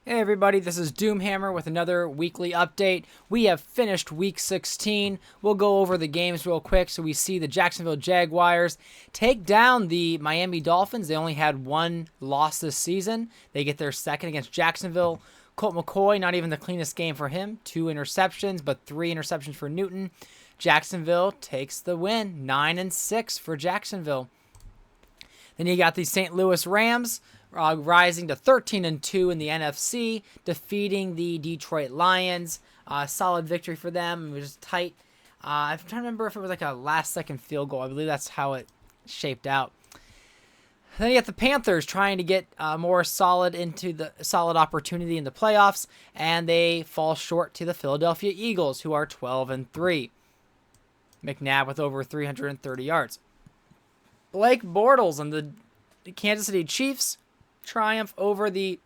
Hey everybody, this is Doomhammer with another weekly update. We have finished week 16. We'll go over the games real quick. So we see the Jacksonville Jaguars take down the Miami Dolphins. They only had one loss this season. They get their second against Jacksonville. Colt McCoy, not even the cleanest game for him. 2 interceptions, but 3 interceptions for Newton. Jacksonville takes the win. 9-6 for Jacksonville. Then you got the St. Louis Rams rising to 13-2 in the NFC, defeating the Detroit Lions. Solid victory for them. It was tight. I'm trying to remember if it was like a last-second field goal. I believe that's how it shaped out. Then you got the Panthers trying to get more solid opportunity in the playoffs, and they fall short to the Philadelphia Eagles, who are 12-3. McNabb with over 330 yards. Blake Bortles and the Kansas City Chiefs triumph over the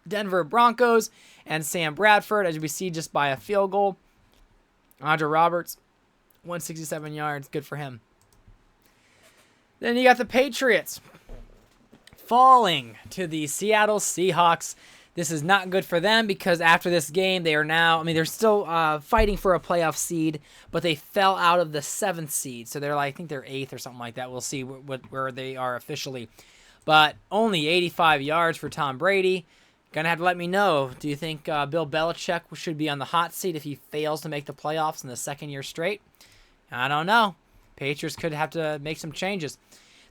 Denver Broncos and Sam Bradford, as we see, just by a field goal. Andre Roberts, 167 yards. Good for him. Then you got the Patriots falling to the Seattle Seahawks. This is not good for them because after this game, they are now, they're still fighting for a playoff seed, but they fell out of the 7th seed. So they're like, I think they're 8th or something like that. We'll see where they are officially. But only 85 yards for Tom Brady. Gonna have to let me know. Do you think Bill Belichick should be on the hot seat if he fails to make the playoffs in the second year straight? I don't know. Patriots could have to make some changes.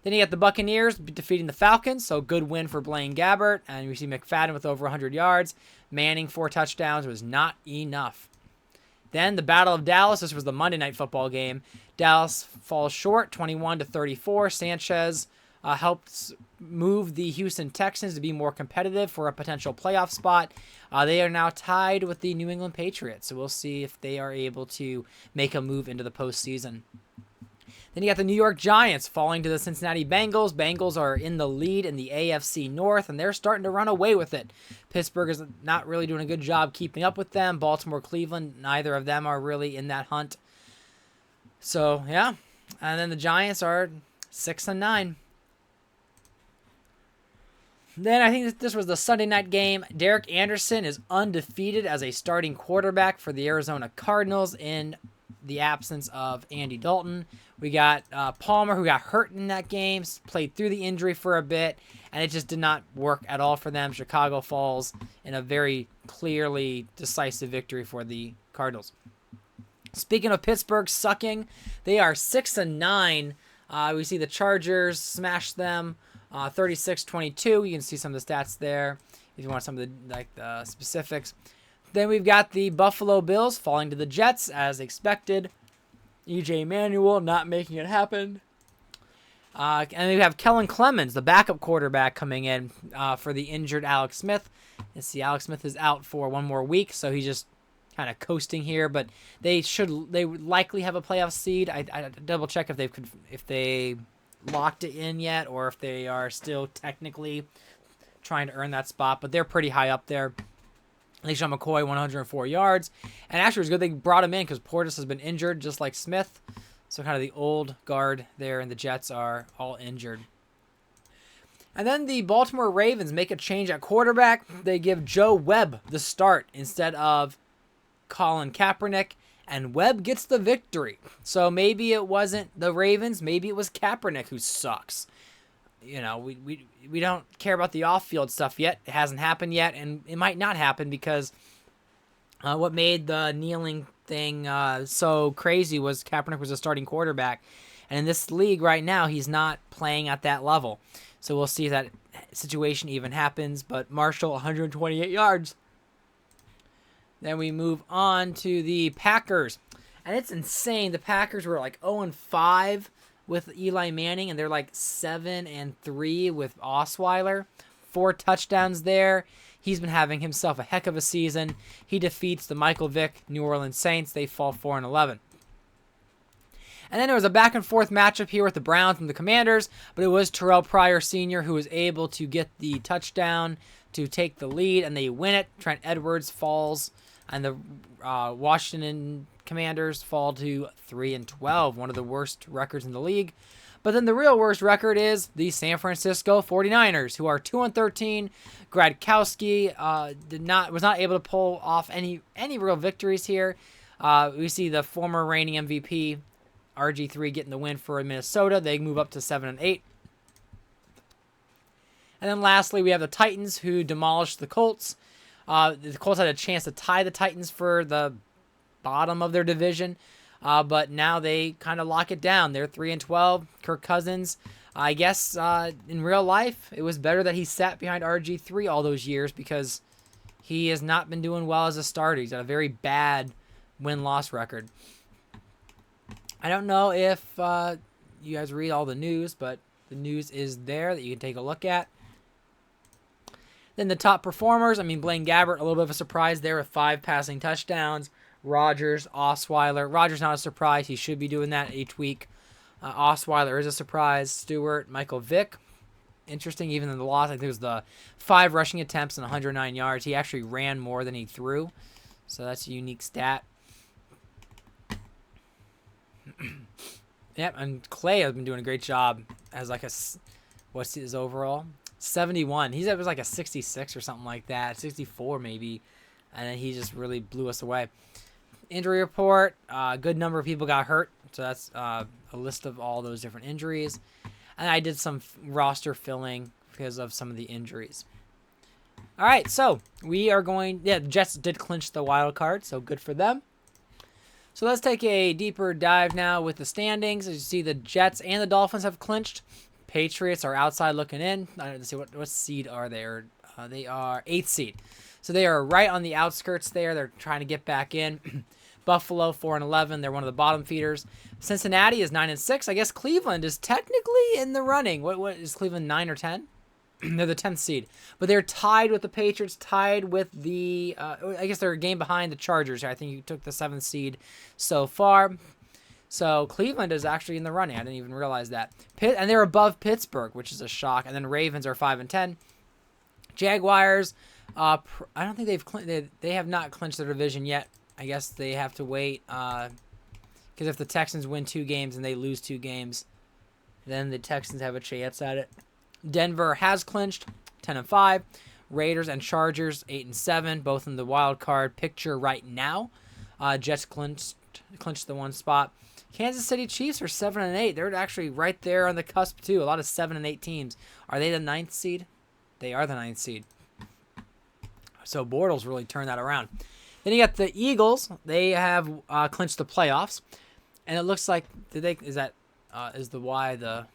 Then you got the Buccaneers defeating the Falcons, so good win for Blaine Gabbert. And we see McFadden with over 100 yards. Manning 4 touchdowns was not enough. Then the Battle of Dallas. This was the Monday Night Football game. Dallas falls short, 21-34. Sanchez helps move the Houston Texans to be more competitive for a potential playoff spot. They are now tied with the New England Patriots, so we'll see if they are able to make a move into the postseason. Then you got the New York Giants falling to the Cincinnati Bengals. Bengals are in the lead in the AFC North, and they're starting to run away with it. Pittsburgh is not really doing a good job keeping up with them. Baltimore, Cleveland, neither of them are really in that hunt. So, yeah. And then the Giants are 6-9. Then I think this was the Sunday night game. Derek Anderson is undefeated as a starting quarterback for the Arizona Cardinals in the absence of Andy Dalton. We got Palmer, who got hurt in that game, played through the injury for a bit, and it just did not work at all for them. Chicago falls in a very clearly decisive victory for the Cardinals. Speaking of Pittsburgh sucking, they are 6-9. We see the Chargers smash them 36-22. You can see some of the stats there if you want some of the specifics. Then we've got the Buffalo Bills falling to the Jets as expected. E.J. Manuel not making it happen. And we have Kellen Clemens, the backup quarterback, coming in for the injured Alex Smith. You see Alex Smith is out for one more week, so he's just kind of coasting here. But they would likely have a playoff seed. I double check if they locked it in yet, or if they are still technically trying to earn that spot. But they're pretty high up there. LeSean McCoy, 104 yards. And actually, it was good they brought him in because Portis has been injured, just like Smith. So kind of the old guard there, and the Jets are all injured. And then the Baltimore Ravens make a change at quarterback. They give Joe Webb the start instead of Colin Kaepernick, and Webb gets the victory. So maybe it wasn't the Ravens, maybe it was Kaepernick who sucks. You know, we don't care about the off-field stuff yet. It hasn't happened yet, and it might not happen because what made the kneeling thing so crazy was Kaepernick was a starting quarterback. And in this league right now, he's not playing at that level. So we'll see if that situation even happens. But Marshall, 128 yards. Then we move on to the Packers. And it's insane. The Packers were like 0-5 with Eli Manning, and they're like 7-3 with Osweiler. 4 touchdowns there. He's been having himself a heck of a season. He defeats the Michael Vick New Orleans Saints. They fall 4-11. And then there was a back-and-forth matchup here with the Browns and the Commanders, but it was Terrell Pryor Sr. who was able to get the touchdown to take the lead, and they win it. Trent Edwards falls, and the Washington Commanders fall to 3-12, one of the worst records in the league. But then the real worst record is the San Francisco 49ers, who are 2-13. Gradkowski was not able to pull off any real victories here. We see the former reigning MVP RG3 getting the win for Minnesota. They move up to 7-8. And then lastly, we have the Titans, who demolished the Colts. The Colts had a chance to tie the Titans for the bottom of their division, but now they kind of lock it down. They're 3-12. Kirk Cousins, I guess in real life, it was better that he sat behind RG3 all those years because he has not been doing well as a starter. He's got a very bad win-loss record. I don't know if you guys read all the news, but the news is there that you can take a look at. Then the top performers, I mean, Blaine Gabbert, a little bit of a surprise there with 5 passing touchdowns. Rodgers, Osweiler. Rodgers not a surprise. He should be doing that each week. Osweiler is a surprise. Stewart, Michael Vick. Interesting, even in the loss, I think it was the 5 rushing attempts and 109 yards. He actually ran more than he threw. So that's a unique stat. Yep, and Clay has been doing a great job as like what's his overall? 71. It was like a 66 or something like that, 64 maybe, and then he just really blew us away. Injury report, a good number of people got hurt, so that's a list of all those different injuries. And I did some roster filling because of some of the injuries. All right, so we are the Jets did clinch the wild card, so good for them. So let's take a deeper dive now with the standings. As you see, the Jets and the Dolphins have clinched. Patriots are outside looking in. I don't know, see what seed are they? They are 8th seed. So they are right on the outskirts there. They're trying to get back in. Buffalo 4-11. They're one of the bottom feeders. Cincinnati is 9-6. I guess Cleveland is technically in the running. What is Cleveland, 9 or 10? They're the 10th seed. But they're tied with the Patriots, tied with the I guess they're a game behind the Chargers. I think you took the 7th seed so far. So Cleveland is actually in the running. I didn't even realize that. And they're above Pittsburgh, which is a shock. And then Ravens are 5-10. Jaguars, I don't think they have not clinched their division yet. I guess they have to wait because if the Texans win 2 games and they lose 2 games, then the Texans have a chance at it. Denver has clinched 10-5. Raiders and Chargers 8-7, both in the wild card picture right now. Jets clinched the 1 spot. Kansas City Chiefs are 7-8. They're actually right there on the cusp too. A lot of 7-8 teams. Are they the 9th seed? They are the 9th seed. So Bortles really turned that around. Then you got the Eagles. They have clinched the playoffs, and it looks like is the Y the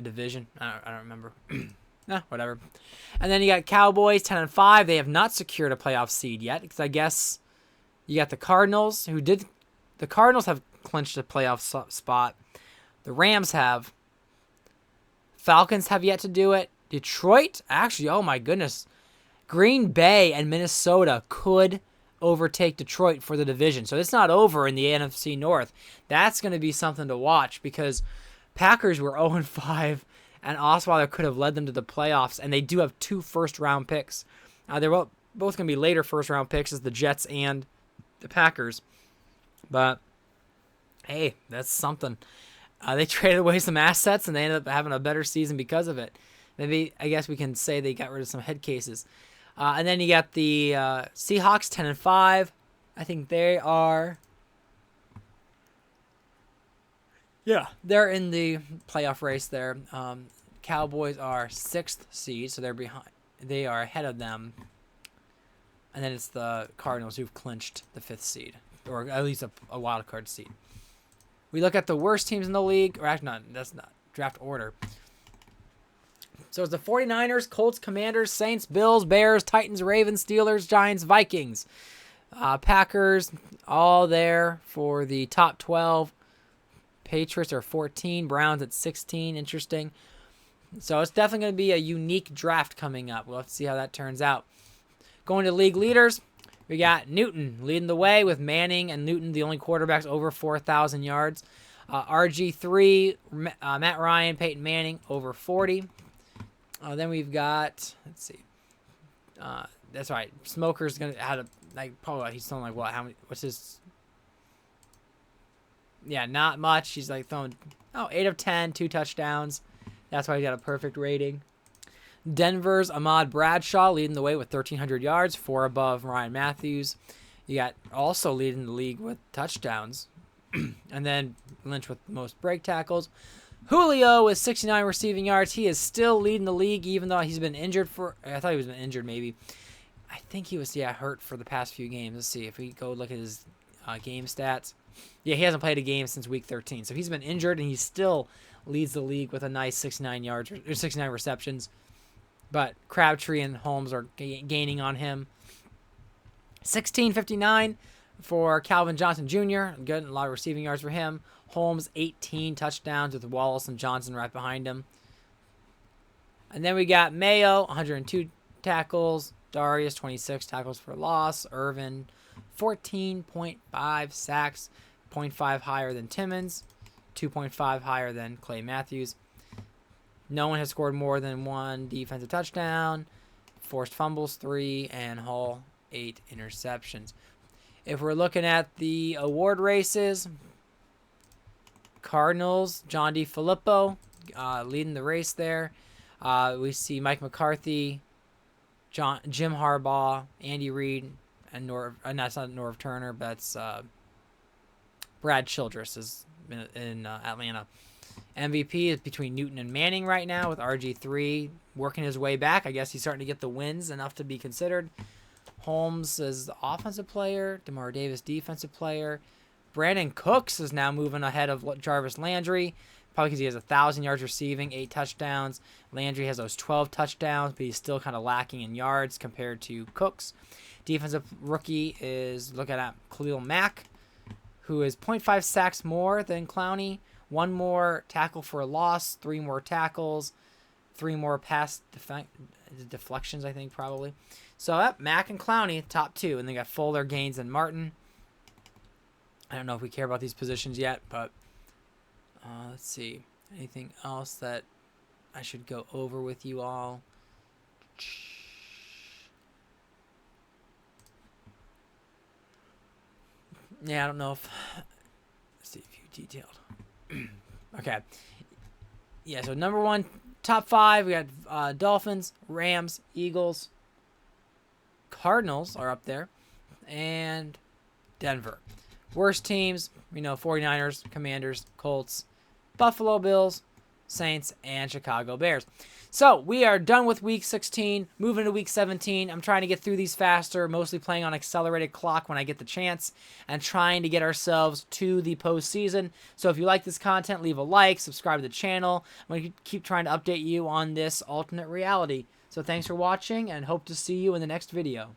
division? I don't remember. Nah, whatever. And then you got Cowboys 10-5. They have not secured a playoff seed yet because I guess you got the Cardinals who did. The Cardinals have clinched a playoff spot. The Rams have. Falcons have yet to do it. Detroit, actually, oh my goodness. Green Bay and Minnesota could overtake Detroit for the division. So it's not over in the NFC North. That's going to be something to watch because Packers were 0-5 and Osweiler could have led them to the playoffs. And they do have 2 first-round picks. They're both going to be later first-round picks as the Jets and the Packers. But, hey, that's something. They traded away some assets, and they ended up having a better season because of it. Maybe, I guess we can say they got rid of some head cases. And then you got the Seahawks 10-5. I think they are... Yeah, they're in the playoff race there. Cowboys are 6th seed, so they're behind. They are ahead of them. And then it's the Cardinals who've clinched the 5th seed. Or at least a wild card seed. We look at the worst teams in the league. Or actually, that's not draft order. So it's the 49ers, Colts, Commanders, Saints, Bills, Bears, Titans, Ravens, Steelers, Giants, Vikings. Packers, all there for the top 12. Patriots are 14. Browns at 16. Interesting. So it's definitely going to be a unique draft coming up. We'll have to see how that turns out. Going to league leaders. We got Newton leading the way with Manning and Newton, the only quarterbacks over 4,000 yards. RG3, Matt Ryan, Peyton Manning, over 40. Then we've got, let's see. That's right. Smoker's going to have probably, he's something like what? What's his? yeah, not much. He's like throwing 8 of 10, 2 touchdowns. That's why he got a perfect rating. Denver's Ahmad Bradshaw leading the way with 1,300 yards, 4 above Ryan Matthews. You got also leading the league with touchdowns. And then Lynch with most break tackles. Julio with 69 receiving yards. He is still leading the league even though he's been injured for... I thought he was been injured maybe. I think he was, hurt for the past few games. Let's see if we go look at his game stats. Yeah, he hasn't played a game since week 13. So he's been injured, and he still leads the league with a nice 69 yards or 69 receptions. But Crabtree and Holmes are gaining on him. 1659 for Calvin Johnson Jr. Good, a lot of receiving yards for him. Holmes, 18 touchdowns with Wallace and Johnson right behind him. And then we got Mayo, 102 tackles. Darius, 26 tackles for loss. Irvin, 14.5 sacks, 0.5 higher than Timmons, 2.5 higher than Clay Matthews. No one has scored more than 1 defensive touchdown. Forced fumbles, 3, and Hall, 8 interceptions. If we're looking at the award races, Cardinals, John DeFilippo leading the race there. We see Mike McCarthy, Jim Harbaugh, Andy Reid, and that's not Norv Turner, but that's Brad Childress is in Atlanta. MVP is between Newton and Manning right now, with RG3 working his way back. I guess he's starting to get the wins enough to be considered. Holmes is the offensive player. DeMar Davis, defensive player. Brandon Cooks is now moving ahead of Jarvis Landry, probably because he has 1,000 yards receiving, 8 touchdowns. Landry has those 12 touchdowns, but he's still kind of lacking in yards compared to Cooks. Defensive rookie is looking at Khalil Mack, who is 0.5 sacks more than Clowney. 1 more tackle for a loss, 3 more tackles, 3 more pass deflections, I think, probably. So, Mack and Clowney, top 2. And they got Fuller, Gaines, and Martin. I don't know if we care about these positions yet, but let's see. Anything else that I should go over with you all? Yeah, I don't know if... Let's see if you detailed. Okay. Yeah, so number 1, top 5, we got Dolphins, Rams, Eagles, Cardinals are up there, and Denver. Worst teams, 49ers, Commanders, Colts, Buffalo Bills, Saints, and Chicago Bears. So we are done with Week 16, moving to Week 17. I'm trying to get through these faster, mostly playing on accelerated clock when I get the chance, and trying to get ourselves to the postseason. So if you like this content, leave a like, subscribe to the channel. I'm going to keep trying to update you on this alternate reality. So thanks for watching, and hope to see you in the next video.